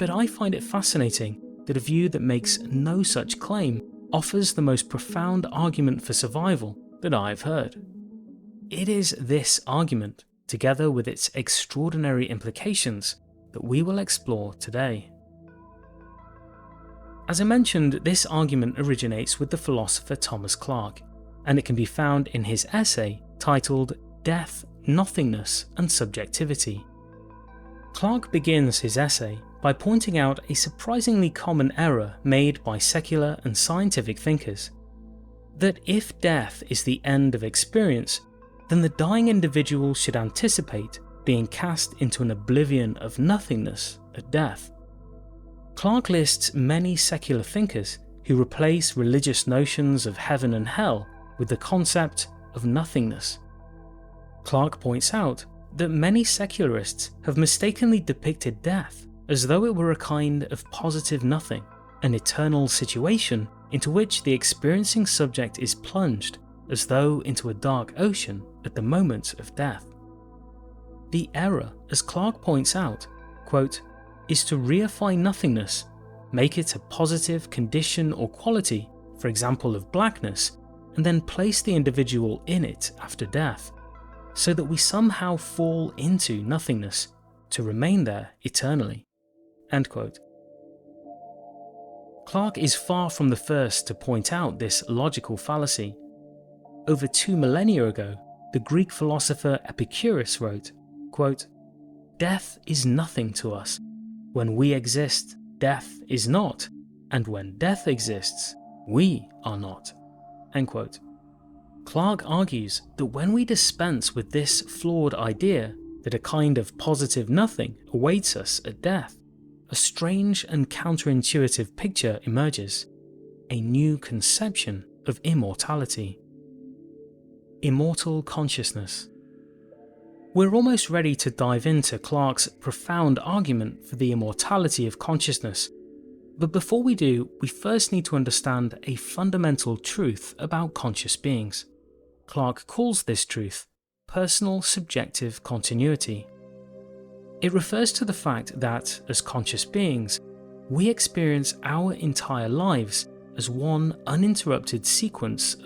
but I find it fascinating that a view that makes no such claim offers the most profound argument for survival that I have heard. It is this argument, together with its extraordinary implications, that we will explore today. As I mentioned, this argument originates with the philosopher Thomas Clarke, and it can be found in his essay titled Death, Nothingness and Subjectivity. Clarke begins his essay by pointing out a surprisingly common error made by secular and scientific thinkers, that if death is the end of experience, then the dying individual should anticipate being cast into an oblivion of nothingness at death. Clarke lists many secular thinkers who replace religious notions of heaven and hell with the concept of nothingness. Clarke points out that many secularists have mistakenly depicted death as though it were a kind of positive nothing, an eternal situation into which the experiencing subject is plunged as though into a dark ocean at the moment of death. The error, as Clarke points out, quote, is to reify nothingness, make it a positive condition or quality, for example of blackness, and then place the individual in it after death, so that we somehow fall into nothingness to remain there eternally. End quote. Clarke is far from the first to point out this logical fallacy. Over 2 millennia ago, the Greek philosopher Epicurus wrote, quote, "Death is nothing to us. When we exist, death is not, and when death exists, we are not." End quote. Clarke argues that when we dispense with this flawed idea that a kind of positive nothing awaits us at death, a strange and counterintuitive picture emerges, a new conception of immortality. Immortal consciousness. We're almost ready to dive into Clarke's profound argument for the immortality of consciousness, but before we do, we first need to understand a fundamental truth about conscious beings. Clarke calls this truth personal subjective continuity. It refers to the fact that, as conscious beings, we experience our entire lives as one uninterrupted sequence